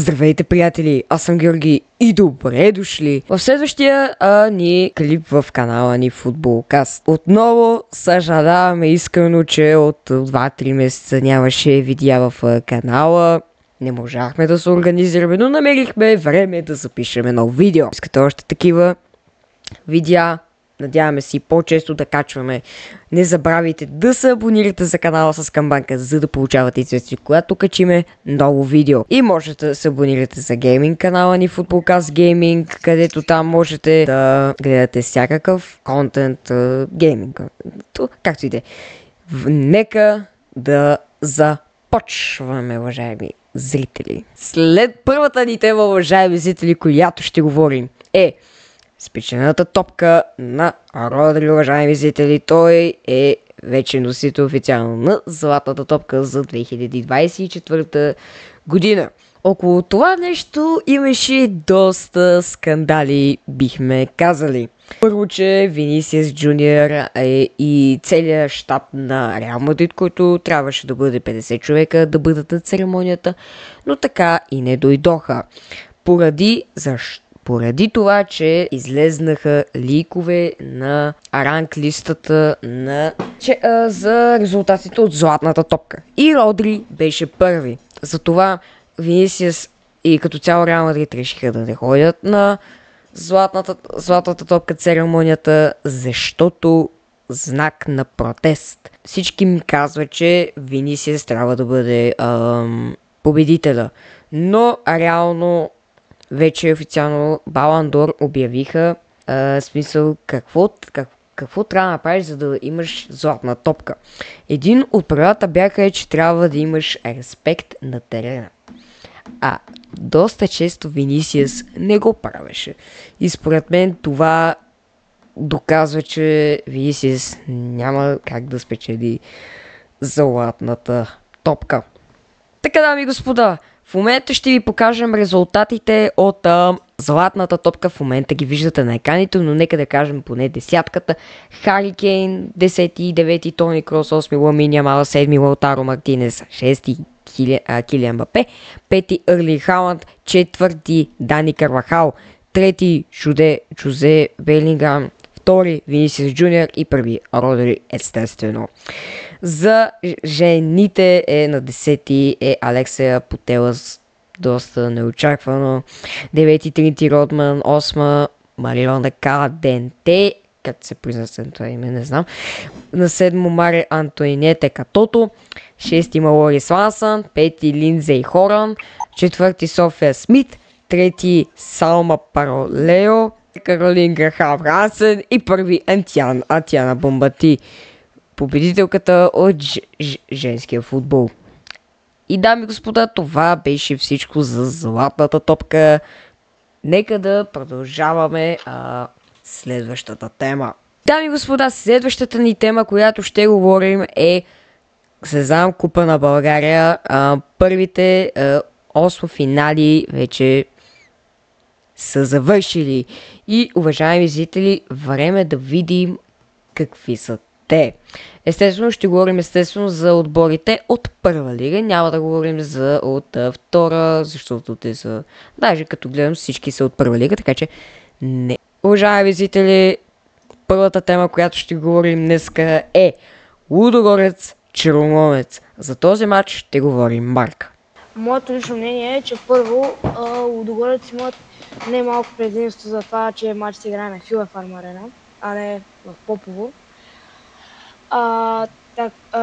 Здравейте, приятели! Аз съм Георги и добре дошли в следващия ни клип в канала ни Футболкаст. Отново съжаляваме искрено, че от 2-3 месеца нямаше видеа в канала. Не можахме да се организираме, но намерихме време да запишем едно видео. Искате още такива видеа? Надяваме се и по-често да качваме. Не забравяйте да се абонирате за канала с камбанка, за да получавате известие, когато качиме ново видео. И можете да се абонирате за гейминг канала ни Футболкаст Гейминг, където там можете да гледате всякакъв контент гейминг. Както и да е. Нека да започваме, уважаеми зрители. След първата ни тема, уважаеми зрители, която ще говорим е спечелената топка на Родри, уважаеми зрители. Той е вече носител официално на златната топка за 2024 година. Около това нещо имаше доста скандали, бихме казали. Първо, че Винисиус Джуниор и целият щаб на Реал Мадрид, който трябваше да бъде 50 човека да бъдат на церемонията, но така и не дойдоха. Поради това, че излезнаха ликове на ранг листата за резултатите от златната топка. И Родри беше първи. Затова Винисиус и като цяло Реал Мадрид решиха да не ходят на златната топка церемонията, защото знак на протест. Всички ми казват, че Винисиус трябва да бъде победителя. Но реално вече официално Балон д'Ор обявиха смисъл какво трябва да направиш, за да имаш златна топка. Един от правилата бяха, че трябва да имаш респект на терена. А доста често Винисиус не го правеше. И според мен това доказва, че Винисиус няма как да спечели златната топка. Така, дами и господа, в момента ще ви покажем резултатите от златната топка. В момента ги виждате на екраните, но нека да кажем поне десятката. Хари Кейн, 10-ти, 9-ти Тони Крос, 8-ми Ламин Ямал, 7-ми Лаутаро Мартинес, 6-ти Килиан Мбапе, 5-ти Ерлинг Халанд, 4-ти Дани Карвахал, 3-ти Жозе Белингам, 2-ри Винисиус Джуниор и 1-ви Родри, естествено. За жените на 10-ти е Алексия Путелас, доста неочаквано. 9-ти Тринти Родман, 8-ма Марилона Каладенте, как се произнася това име, не знам. На 7-мо Маре Антоинете Катото, 6-ти Малорис Лансън, 5-ти Линдзей Хоран, 4-ти София Смит, 3-ти Салма Паролео, Каролин Грахам Рансен и 1-ви Антиана Бомбати, победителката от женския футбол. И дами и господа, това беше всичко за златната топка. Нека да продължаваме следващата тема. Дами и господа, следващата ни тема, която ще говорим е Сезам Купа на България. Първите 8 финали вече са завършили. И, уважаеми зрители, време да видим какви са те. Естествено, ще говорим за отборите от първа лига. Няма да говорим от втора, защото те са... Даже като гледам, всички са от първа лига, така че не. Уважаеми зрители, първата тема, която ще говорим днеска е Лудогорец Черноморец. За този матч ще говорим Марк. Моето лично мнение е, че първо Лудогорец имат немалко предимство за това, че матч се играе на Фила Фарм Арена, а не в Попово.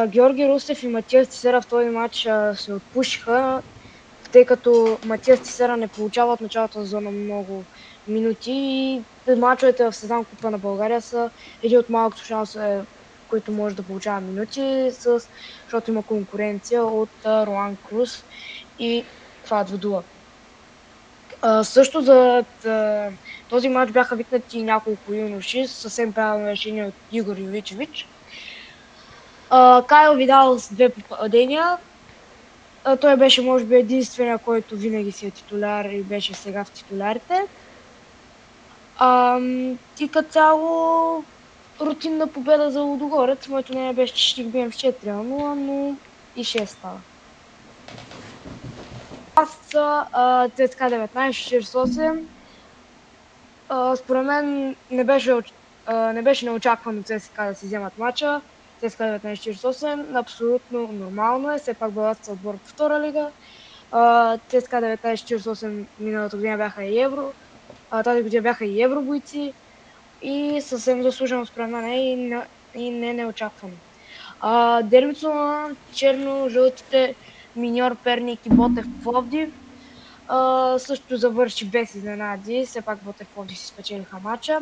Георги Русев и Матиас Тисера в този матч се отпушиха, тъй като Матиас Тисера не получава от началото на зона много минути и мачовете в Сезам Купа на България са един от малкото шансове, които може да получава минути, защото има конкуренция от Руан Круз и Фад Водула. Също за този матч бяха викнати няколко юноши, съвсем правилно решение от Игор Йовичевич. Кайл Видал с 2 попадения. Той беше може би единствения, който винаги си е титуляр и беше сега в титулярите. И като цяло рутинна победа за Лудогорец. Моето мнение беше, че ще ги бием в 4-0, но и 6 става. са ЦСКА 1948. Според мен не беше неочаквано ЦСКА да си вземат мача. ЦСКА 1948 абсолютно нормално е, все пак бъдат са отбор по втора лига. ЦСКА 1948 миналата година бяха и Евро, тази година бяха и Евробойци и съвсем заслужено според мен и не неочаквано. Дербито на черно-жълтите Миньор Перник и Ботев Пловдив също завърши без изненади, все пак Ботев Пловдив си спечелиха матча.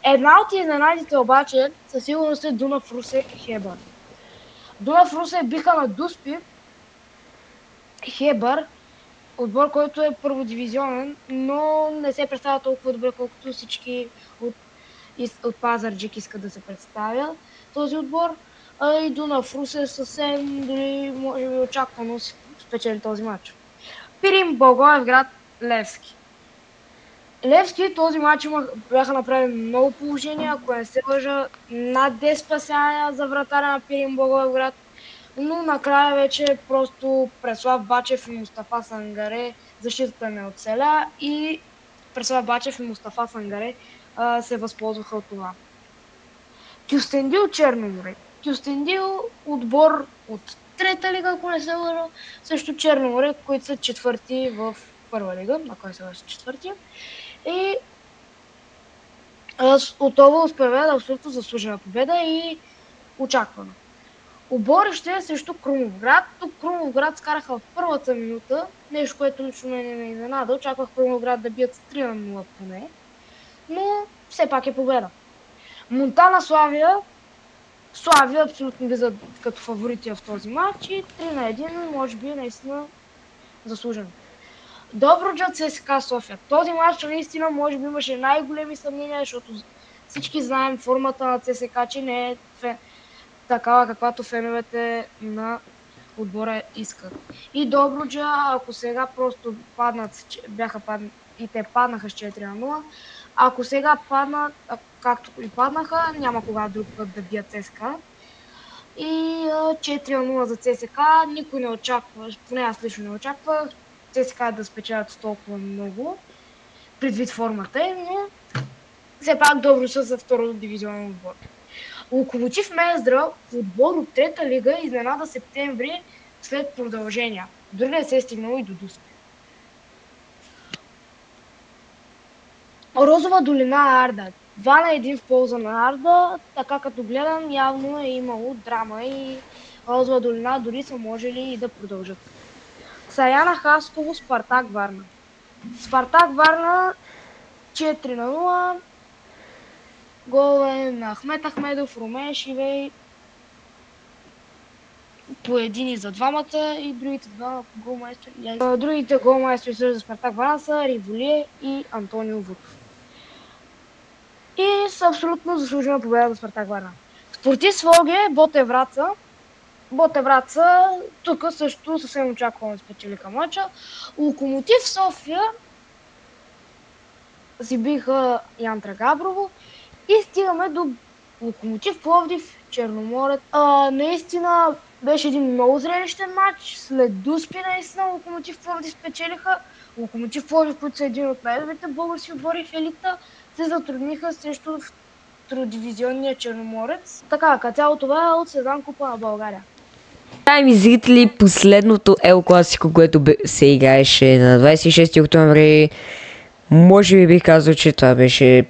Една от изненадите обаче със сигурност е Дунав Русе и Хебър. Дунав Русе биха на Дуспи Хебър, отбор, който е първодивизионен, но не се представя толкова добре, колкото всички от Пазарджик искат да се представя този отбор. И Дунав Русе съвсем дори може би очаквано спечели този матч. Пирин Благоевград Левски. Левски този матч бяха направили много положения, ако не се лъжа, над 10 спасяния за вратаря на Пирин Благоевград, но накрая вече просто Преслав Бачев и Мустафа Сангаре защитата не оцеля и Преслав Бачев и Мустафа Сангаре се възползваха от това. Кюстендил Черноморе. Кюстендил отбор от трета лига, ако не се лъжа, също Черноморе, които са четвърти в първа лига, на кой се лъжа четвърти. И отново успява абсолютно заслужена победа и очаквана. Оборище срещу Крумовград. Тук Крумовград скараха в първата минута, нещо, което лично не ме изненада. Очаквах Крумовград да бият с 3-0 поне, но все пак е победа. Монтана Славия. Славия абсолютно влизат като фаворити в този матч и 3-1, може би наистина заслужено. Добруджа ЦСКА София. Този матч наистина може би имаше най-големи съмнения, защото всички знаем формата на ЦСКА, че не е такава, каквато феновете на отбора искат. И Добруджа, ако сега просто и те паднаха с 4-0, ако сега паднат, както и паднаха, няма кога друг път да бият ЦСКА. И 4-0 за ЦСКА, никой не очаква, поне аз лично не очаквах ЦСКА да спечелят толкова много, предвид формата им, но все пак добро са за второ дивизионен отбор. Локомотив Мездра, отбор от трета лига, изненада септември след продължения. Дори не се е стигнало и до Дуспи. Розова долина Арда. 2-1 в полза на Арда. Така като гледам, явно е имало драма и Розова долина дори са можели и да продължат. Саяна Хасково, Спартак Варна. Спартак Варна 4-0. Гол е на Ахмет Ахмедов, Румен Шивей. По един и за двамата и другите два голмайстори. Другите голмайстори за Спартак Варна са Риволие и Антонио Вутов. И са абсолютно заслужена победа за Спартак Варна. Спортист Своге, Ботев Враца. Ботев Враца тук също съвсем очаквано спечелиха мача. Локомотив София си биха Янтра Габрово. И стигаме до Локомотив Пловдив, Черноморец. Наистина беше един много зрелищен матч. След Дуспи наистина Локомотив Пловдив спечелиха. Локомотив Пловдив, които са един от най-добрите български отбори в елита, се затрудниха срещу втородивизионния Черноморец. Така, като цяло това е от Сезам Купа на България. Уважаеми зрители, последното Ел Класико, което се играеше на 26 октомври, може би бих казал, че това беше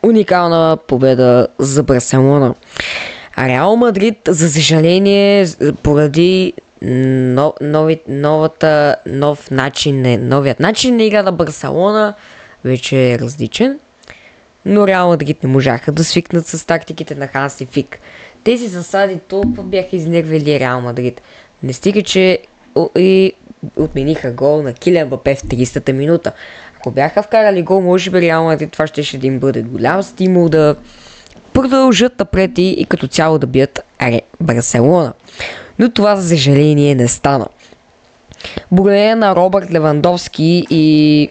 уникална победа за Барселона. Реал Мадрид, за съжаление, поради новият начин на игра на Барселона вече е различен, но Реал Мадрид не можаха да свикнат с тактиките на Ханси Флик. Тези засади толкова бяха изнервили Реал Мадрид. Не стига, че и отмениха гол на Килиан Мбапе в 30-та минута. Ако бяха вкарали гол, може би Реал Мадрид това ще да им бъде голям стимул да продължат напред и като цяло да бият Барселона. Но това за съжаление не стана. Благодарение на Робърт Левандовски и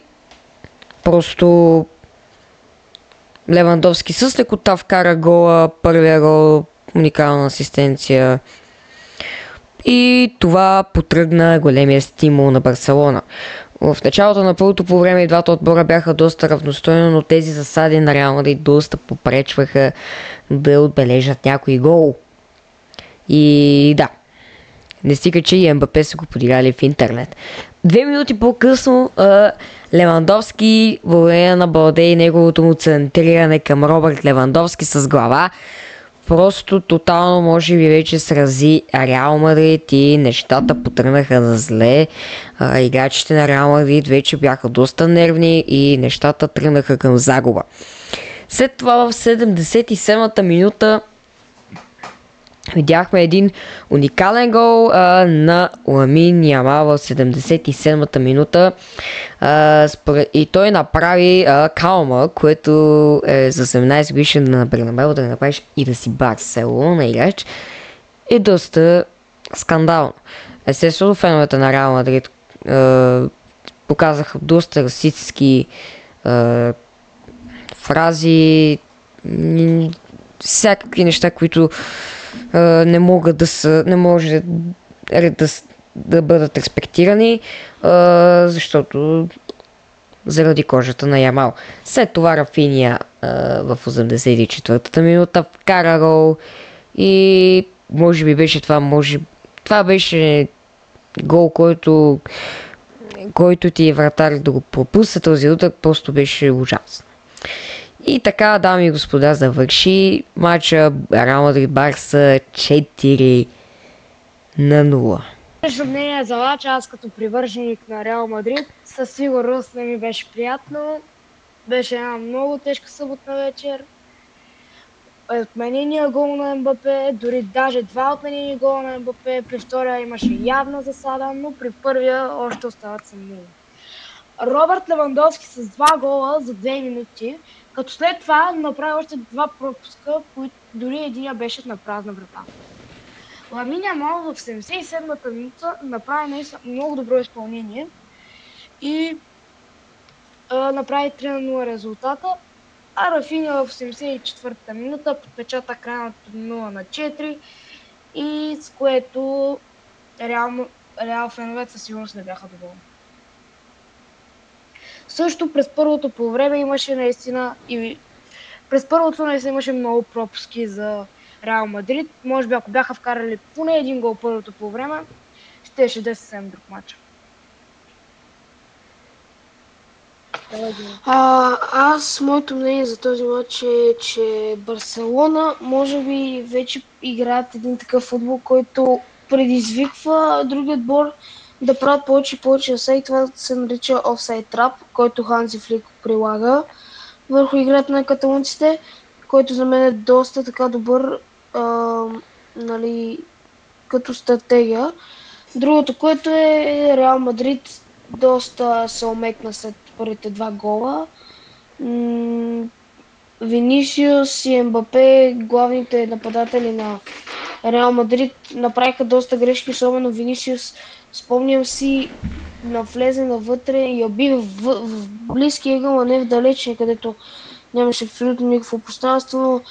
просто Левандовски с лекота вкара гола, първия гол, уникална асистенция. И това потръгна големия стимул на Барселона. В началото на първото по време и двата отбора бяха доста равностойно, но тези засади на Реал Мадрид доста попречваха да отбележат някой гол. И да, не стига, че и МБП са го подиграли в интернет. 2 минути по-късно Левандовски, благодарение на Балде и неговото му центриране към Робърт Левандовски с глава, просто тотално може би вече срази Реал Мадрид и нещата потръгнаха на зле. Играчите на Реал Мадрид вече бяха доста нервни и нещата тръгнаха към загуба. След това в 77-та минута видяхме един уникален гол на Ламин Ямал в 77-та минута и той направи калма, което е за 17 годишен на Бернабеу да направиш и да си Барселона играч е доста скандално. Естествено, феновете на Реал Мадрид показаха доста расистски фрази, всякакви неща, които не могат не може да бъдат респектирани, защото заради кожата на Ямал. След това Рафиня в 84-та минута вкара гол и може би беше това беше гол, който ти е вратар да го пропусне този удар, просто беше ужасно. И така, дами и господа, завърши матча Реал Мадрид Барса 4-0. Лично мнение за матча, аз като привърженик на Реал Мадрид, със сигурност не ми беше приятно. Беше една много тежка съботна вечер. Отменения гол на МБП, дори даже 2 отменени гола на МБП. При втория имаше явна засада, но при първия още остават съмнения. Робърт Левандовски с 2 гола за 2 минути, като след това направи още 2 пропуска, които дори единия беше на празна врата. Ламин Ямал в 77-та минута направи много добро изпълнение и направи 3-0 резултата, а Рафиня в 74-та минута подпечата крайното 0-4 и с което Реал феновете със сигурност не бяха доволни. Също през първото по време имаше имаше много пропуски за Реал Мадрид. Може би ако бяха вкарали поне един гол първото по време, щеше да е съвсем друг матч. Моето мнение за този матч е, че Барселона може би вече играят един такъв футбол, който предизвиква другия отбор да правят повече и повече и това се нарича офсайд трап, който Ханзи Флик прилага върху играта на каталунците, който за мен е доста така добър като стратегия. Другото, което е Реал Мадрид доста се омекна след първите 2 гола. Винисиус и Мбапе, главните нападатели на Реал Мадрид, направиха доста грешки, особено Винисиус. Спомням си, навлезе навътре и я би в близкия ъгъл, а не в далечния, където нямаше абсолютно никакво пространство, но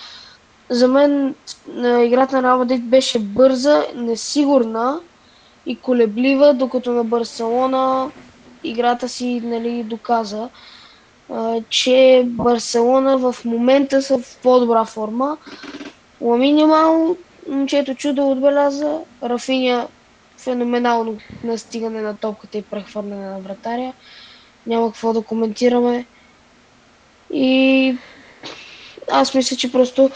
за мен играта на Реал Мадрид беше бърза, несигурна и колеблива, докато на Барселона играта си доказа, че Барселона в момента са в по-добра форма. Ламин Ямал, момчето чудо отбеляза, Рафиня феноменално настигане на топката и прехвърляне на вратаря. Няма какво да коментираме. И аз мисля, че просто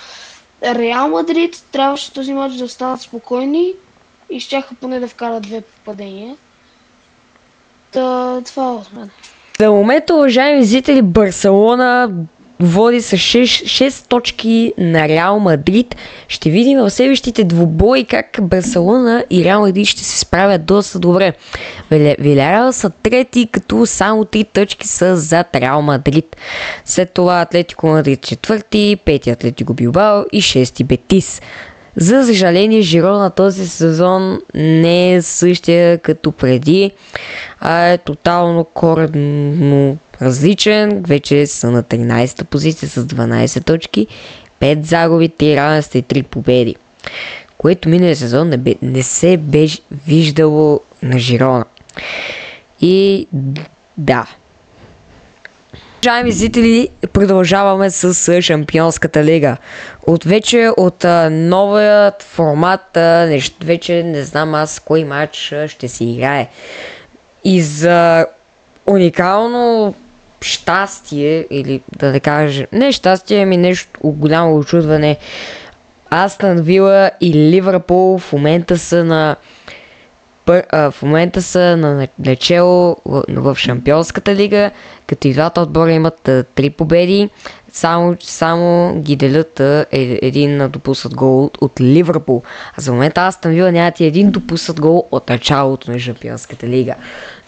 Реал Мадрид трябваше този матч да останат спокойни и щяха поне да вкарат 2 попадения. Това е от мен. За момента, уважаеми зрители, Барселона води с 6 точки на Реал Мадрид. Ще видим в следващите двубои как Барселона и Реал Мадрид ще се справят доста добре. Вилярреал са трети, като само 3 точки са зад Реал Мадрид. След това Атлетико Мадрид четвърти, 5 Атлетико Билбао и 6 Бетис. За съжаление, Жирона този сезон не е същия като преди, а е тотално коренно различен. Вече са на 13-та позиция с 12 точки, 5 загуби, 3 равенства и 3 победи, което миналия сезон не се беше виждало на Жирона. И Да. Уважаеми зрители, продължаваме с Шампионската лига. От новият формат, вече не знам аз кой матч ще се играе. И за уникално щастие, или да не кажа, не щастие, ами нещо голямо очудване, Астън Вила и Ливърпул в момента са на начало в Шампионската лига, като и двата отбора имат 3 победи, само ги делят един допуснат гол от Ливърпул. А за момента Астън Вила нямат и един допуснат гол от началото на Шампионската лига.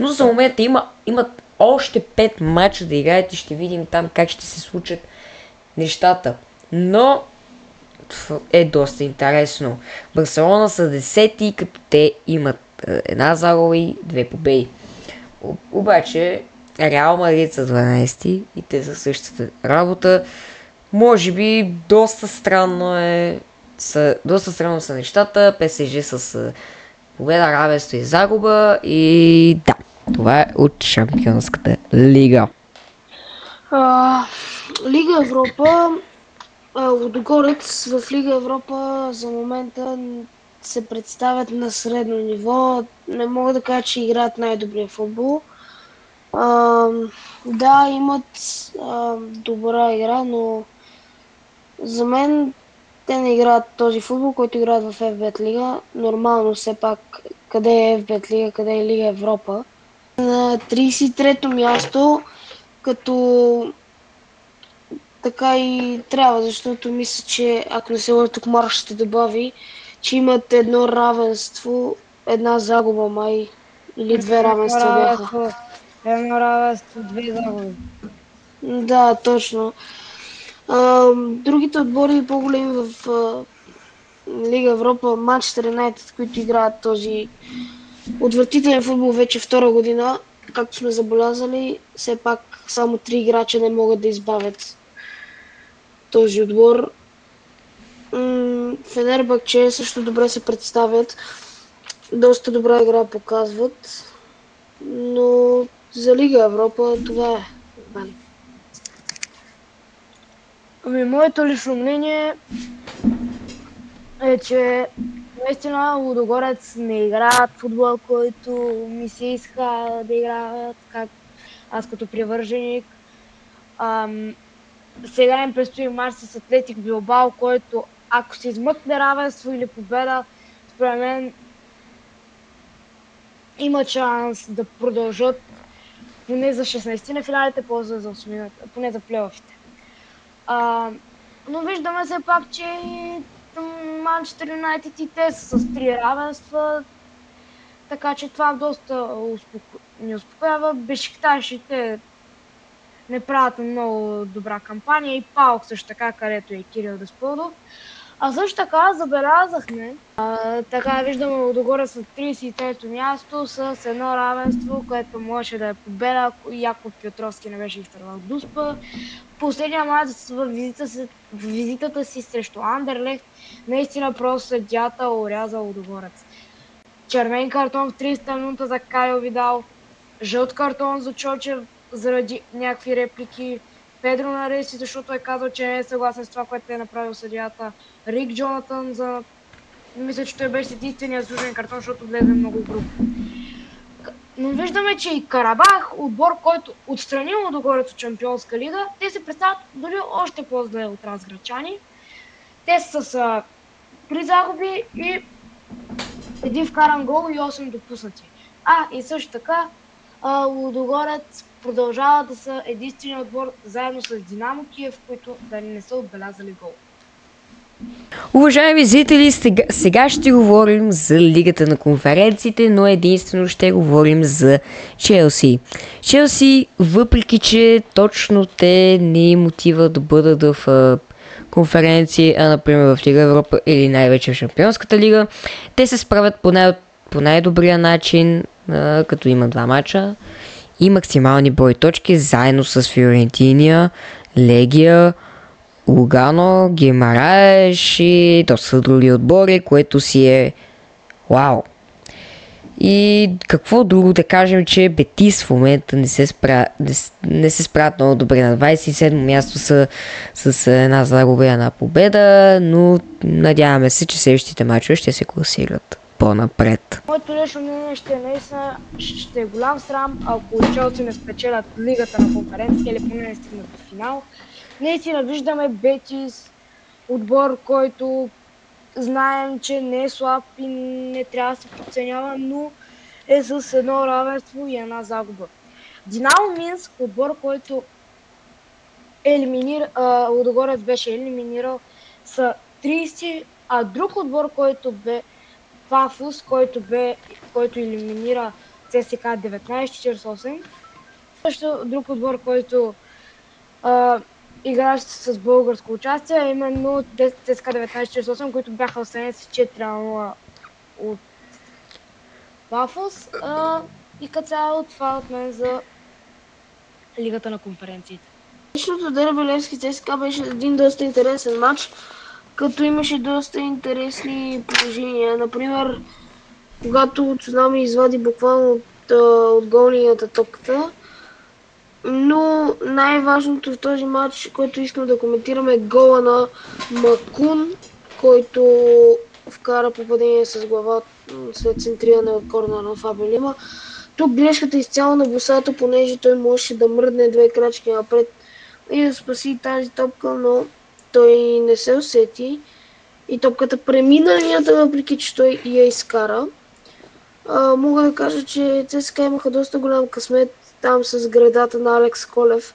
Но за момента имат още 5 мача да играят и ще видим там как ще се случат нещата. Но е доста интересно. Барселона са 10-ти, като те имат една загуба и 2 победи. Обаче Реал Мадрид са 12-ти и те са същата работа. Може би доста странно са нещата. ПСЖ с победа, равенство и загуба. И да, това е от Шампионската лига. Лига Европа. Лудогорец в Лига Европа за момента се представят на средно ниво. Не мога да кажа, че играят най-добрия футбол. Да, имат добра игра, но за мен те не играят този футбол, който играят в FBET Лига. Нормално все пак, къде е FBET Лига, къде е Лига Европа. На 33-то място, като така и трябва, защото мисля, че ако не се лъжа, тук Марк ще добави, че имат едно равенство, една загуба май, или 2 равенства бяха. Едно равенство, 2 загуби. Да, точно. Другите отбори по-големи в Лига Европа, Манчестър Юнайтед, които играят този отвратителен футбол вече втора година, както сме забелязали, все пак само 3 играча не могат да избавят този отбор. Фенербахче също добре се представят. Доста добра игра показват. Но за Лига Европа това е. Моето лично мнение е, че наистина Лудогорец не играят футбол, който ми се иска да играят, как аз като привърженик. Сега им предстои мач с Атлетик Билбао, който ако се измъкне равенство или победа, според мен има шанс да продължат поне за 16 на финалите, после за 8, поне за плейофите. Но виждаме все пак, че Манчестър Юнайтед и те са с 3 равенства, така че това доста ни успокоява. Бешикташ и те не правят много добра кампания и ПАОК също така, където е Кирил Десподов. А също така забелязахме, така виждаме Лудогорец на 33-то място с едно равенство, което можеше да е победа, ако Яков Петровски не беше изтървал Дуспа. Последния мач в визитата си срещу Андерлехт, наистина просто съдията оряза Лудогорец. Червен картон в 30-та минута за Кайо Видал, жълт картон за Чочев заради някакви реплики, Педро Нареси, защото е казал, че не е съгласен с това, което е направил съдията, Рик Джонатан за... Мисля, че той беше единствения заслужен картон, защото влезе много грубо. Но виждаме, че и Карабах, отбор, който отстрани Лудогорец от Шампионска лига, те се представят дори още по-зле от разграчани. Те са с 3 загуби и един вкаран гол и 8 допуснати. И също така Лудогорец продължава да са единствения отбор заедно с Динамо Киев, които да не са отбелязали гол. Уважаеми зрители, сега ще говорим за Лигата на конференциите, но единствено ще говорим за Челси. Челси, въпреки че точно те не им отива да бъдат в конференции, например в Лига Европа или най-вече в Шампионската лига, те се справят по най-добрия начин, като има 2 мача и максимални брой точки, заедно с Фиорентина, Легия, Лугано, Гимараеш и доста други отбори, което си е вау. И какво друго да кажем, че Бетис в момента не се справят много добре. На 27 място са с една загуба и една победа, но надяваме се, че следващите мачове ще се класират по-напред. Моето лично мнение ще е голям срам, ако Челси не спечелят лигата на конференция или поне не стигнат до финал. Наистина виждаме Бетис, отбор, който знаем, че не е слаб и не трябва да се подценява, но е с едно равенство и една загуба. Динамо Минск, отбор, който Лудогорец беше елиминирал, са 30, а друг отбор, който бе Пафос, който елиминира ЦСКА 1948. Също друг отбор, който играеше с българско участие, а именно ЦСКА 1948, които бяха осъдени с 4-0 от Пафос. И като цяло това от мен за Лигата на конференциите. Личното дерби Левски ЦСКА беше един доста интересен матч, като имаше доста интересни положения. Например, когато Цунами извади буквално от голнията топката. Но най-важното в този матч, който искам да коментираме, е гола на Макун, който вкара попадение с глава след центриране от корнера на Фабио Лима. Тук грешката изцяло на Босато, понеже той можеше да мръдне 2 крачки напред и да спаси тази топка, но той не се усети и топката премина линията, въпреки че той я изкара. Мога да кажа, че ЦСКА имаха доста голям късмет там с гредата на Алекс Колев.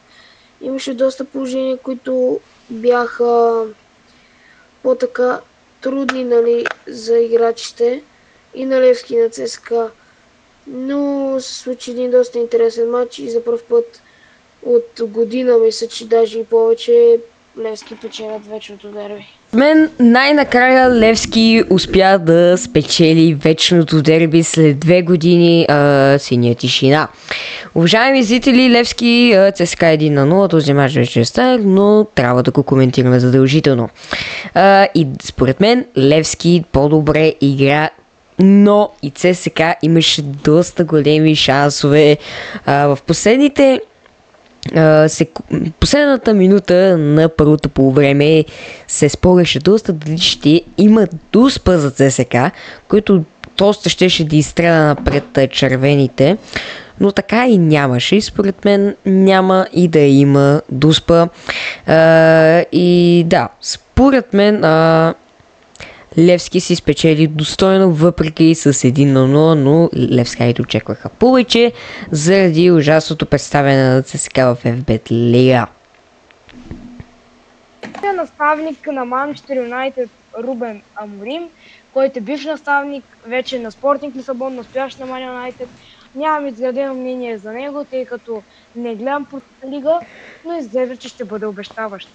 Имаше доста положения, които бяха по-така трудни, нали, за играчите и на Левски, и на ЦСКА. Но се случи един доста интересен матч и за пръв път от година, мисля, че даже и повече, Левски печелят вечното дерби. Мен най-накрая Левски успя да спечели вечното дерби след 2 години синя тишина. Уважаеми зрители, Левски ЦСКА 1-0, този мач вече е стар, но трябва да го коментираме задължително. И според мен Левски по-добре игра, но и ЦСКА имаше доста големи шансове в последната минута на първото полувреме се спореше доста дали ще има дуспа за ЦСКА, който доста щеше да изстреля напред червените, но така и нямаше. И според мен няма и да има дуспа. И да, според мен Левски си спечели достойно, въпреки с 1-0, но левскарите очакваха повече заради ужасното представяне на ЦСКА в FBet Лига. Наставник на Манчестър Юнайтед Рубен Аморим, който е бивш наставник вече на Спортинг Лисабон, настоящ на Ман Юнайтед. Нямам изградено мнение за него, тъй като не гледам по лига, но изглежда, че ще бъде обещаващ.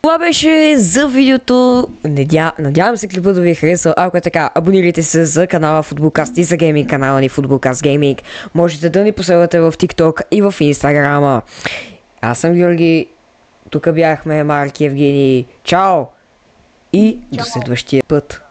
Това беше за видеото. Надявам се клипът да ви е харесал. Ако е така, абонирайте се за канала Футболкаст и за гейминг канала ни Футболкаст Гейминг. Можете да ни последвате в TikTok и в Инстаграма. Аз съм Георги. Тук бяхме Марк и Евгений. Чао! И до следващия път.